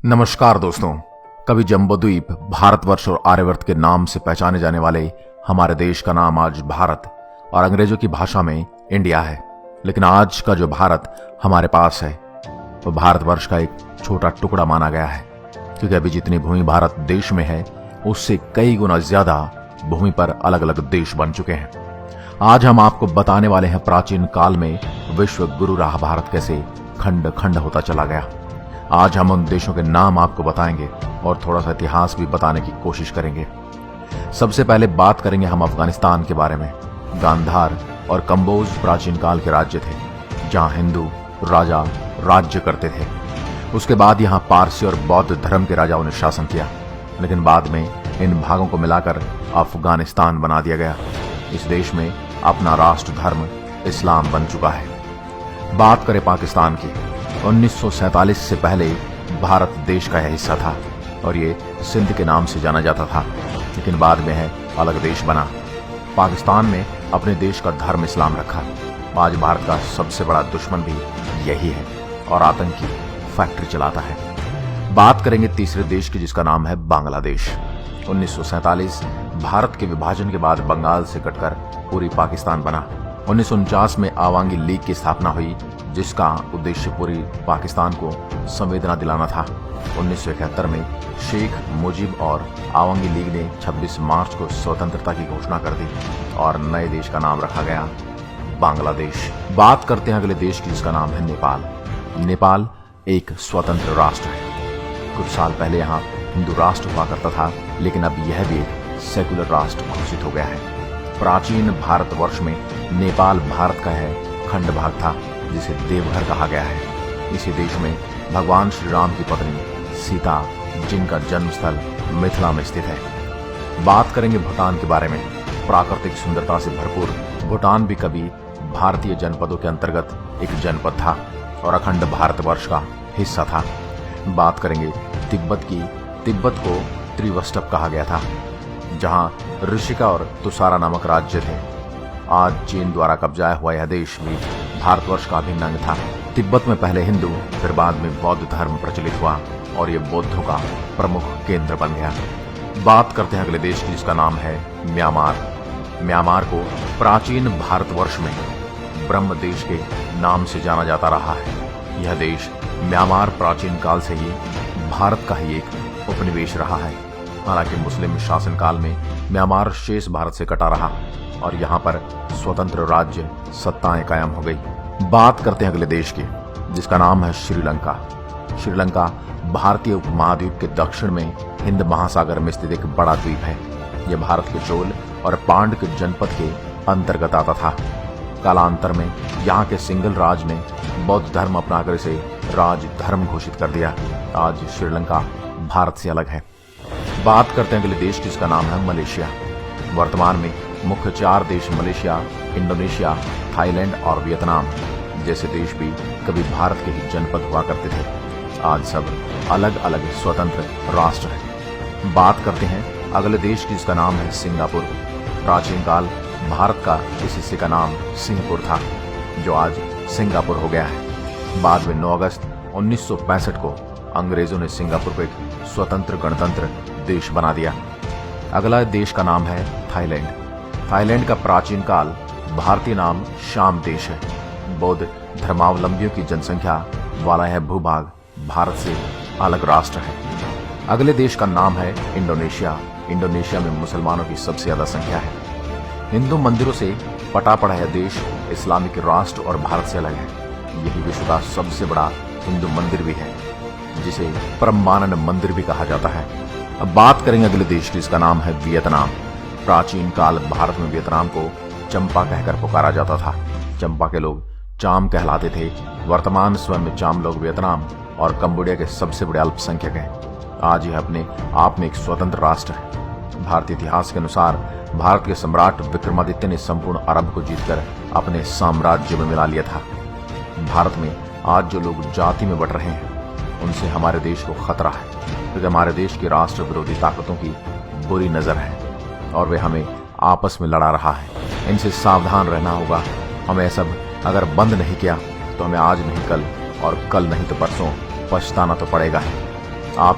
नमस्कार दोस्तों। कभी जम्बूद्वीप भारतवर्ष और आर्यवर्त के नाम से पहचाने जाने वाले हमारे देश का नाम आज भारत और अंग्रेजों की भाषा में इंडिया है। लेकिन आज का जो भारत हमारे पास है वो भारतवर्ष का एक छोटा टुकड़ा माना गया है, क्योंकि अभी जितनी भूमि भारत देश में है उससे कई गुना ज्यादा भूमि पर अलग अलग देश बन चुके हैं। आज हम आपको बताने वाले हैं प्राचीन काल में विश्व गुरु रहा भारत कैसे खंड खंड होता चला गया। आज हम उन देशों के नाम आपको बताएंगे और थोड़ा सा इतिहास भी बताने की कोशिश करेंगे। सबसे पहले बात करेंगे हम अफगानिस्तान के बारे में। गांधार और कंबोज प्राचीन काल के राज्य थे जहां हिंदू राजा राज्य करते थे। उसके बाद यहां पारसी और बौद्ध धर्म के राजाओं ने शासन किया, लेकिन बाद में इन भागों को मिलाकर अफगानिस्तान बना दिया गया। इस देश में अपना राष्ट्र धर्म इस्लाम बन चुका है। बात करें पाकिस्तान की, 1947 से पहले भारत देश का यह हिस्सा था और ये सिंध के नाम से जाना जाता था, लेकिन बाद में है अलग देश बना। पाकिस्तान में अपने देश का धर्म इस्लाम रखा। आज भारत का सबसे बड़ा दुश्मन भी यही है और आतंकी फैक्ट्री चलाता है। बात करेंगे तीसरे देश की जिसका नाम है बांग्लादेश। 1947 भारत के विभाजन के बाद बंगाल से कटकर पूरी पाकिस्तान बना। 1949 में आवांगी लीग की स्थापना हुई, जिसका उद्देश्य पूरी पाकिस्तान को संवेदना दिलाना था। 1971 में शेख मुजीब और आवांगी लीग ने 26 मार्च को स्वतंत्रता की घोषणा कर दी और नए देश का नाम रखा गया बांग्लादेश। बात करते हैं अगले देश की जिसका नाम है नेपाल। नेपाल एक स्वतंत्र राष्ट्र है। कुछ साल पहले यहाँ हिंदू राष्ट्र हुआ करता था, लेकिन अब यह भी एक सेकुलर राष्ट्र घोषित हो गया है। प्राचीन भारतवर्ष में नेपाल भारत का है खंड भाग था, जिसे देवघर कहा गया है। इसी देश में भगवान श्री राम की पत्नी सीता, जिनका जन्मस्थल मिथिला में स्थित है। बात करेंगे भूटान के बारे में। प्राकृतिक सुंदरता से भरपूर भूटान भी कभी भारतीय जनपदों के अंतर्गत एक जनपद था और अखंड भारतवर्ष का हिस्सा था। बात करेंगे तिब्बत की। तिब्बत को त्रिवष्टप कहा गया था, जहां ऋषिका और तुसारा नामक राज्य थे। आज चीन द्वारा कब्जाया हुआ यह देश भी भारतवर्ष का अभिन्न अंग था। तिब्बत में पहले हिंदू, फिर बाद में बौद्ध धर्म प्रचलित हुआ और यह बौद्धों का प्रमुख केंद्र बन गया। बात करते हैं अगले देश की जिसका नाम है म्यांमार। म्यांमार को प्राचीन भारतवर्ष में ब्रह्म देश के नाम से जाना जाता रहा है। यह देश म्यांमार प्राचीन काल से ही भारत का ही एक उपनिवेश रहा है। हालांकि मुस्लिम शासनकाल में म्यांमार शेष भारत से कटा रहा और यहाँ पर स्वतंत्र राज्य सत्ताएं कायम हो गई। बात करते हैं अगले देश की जिसका नाम है श्रीलंका। श्रीलंका भारतीय उपमहाद्वीप के दक्षिण में हिंद महासागर में स्थित एक बड़ा द्वीप है। यह भारत के चोल और पांड्य के जनपद के अंतर्गत आता था। कालांतर में यहाँ के सिंगल राज ने बौद्ध धर्म अपनाकर इसे राज धर्म घोषित कर दिया। आज श्रीलंका भारत से अलग है। बात करते हैं अगले देश जिसका नाम है मलेशिया। वर्तमान में मुख्य 4 देश मलेशिया, इंडोनेशिया, थाईलैंड और वियतनाम जैसे देश भी कभी भारत के ही जनपद हुआ करते थे। आज सब अलग अलग स्वतंत्र राष्ट्र हैं। बात करते हैं अगले देश की जिसका नाम है सिंगापुर। प्राचीन काल भारत का इस हिस्से का नाम सिंहपुर था, जो आज सिंगापुर हो गया है। बाद में 9 अगस्त 1965 को अंग्रेजों ने सिंगापुर को एक स्वतंत्र गणतंत्र देश बना दिया। अगला देश का नाम है थाईलैंड। थाईलैंड का प्राचीन काल भारतीय नाम शाम देश है। बौद्ध धर्मावलंबियों की जनसंख्या वाला यह भूभाग भारत से अलग राष्ट्र है। अगले देश का नाम है इंडोनेशिया। इंडोनेशिया में मुसलमानों की सबसे ज्यादा संख्या है। हिंदू मंदिरों से पटा पड़ा यह देश इस्लामिक राष्ट्र और भारत से अलग है। यही विश्व का सबसे बड़ा हिंदू मंदिर भी है, जिसे परमानंद मंदिर भी कहा जाता है। अब बात करेंगे अगले देश की, इसका नाम है वियतनाम। प्राचीन काल भारत में वियतनाम को चंपा कहकर पुकारा जाता था। चंपा के लोग चाम कहलाते थे। वर्तमान समय में चाम लोग वियतनाम और कंबोडिया के सबसे बड़े अल्पसंख्यक हैं। आज यह अपने आप में एक स्वतंत्र राष्ट्र है। भारतीय इतिहास के अनुसार भारत के सम्राट विक्रमादित्य ने संपूर्ण अरब को जीतकर अपने साम्राज्य में मिला लिया था। भारत में आज जो लोग जाति में बट रहे हैं, उनसे हमारे देश को खतरा है, क्योंकि हमारे देश की राष्ट्र विरोधी ताकतों की बुरी नजर है और वे हमें आपस में लड़ा रहा है। इनसे सावधान रहना होगा। हमें सब अगर बंद नहीं किया तो हमें आज नहीं कल और कल नहीं तो परसों पछताना तो पड़ेगा ही। आप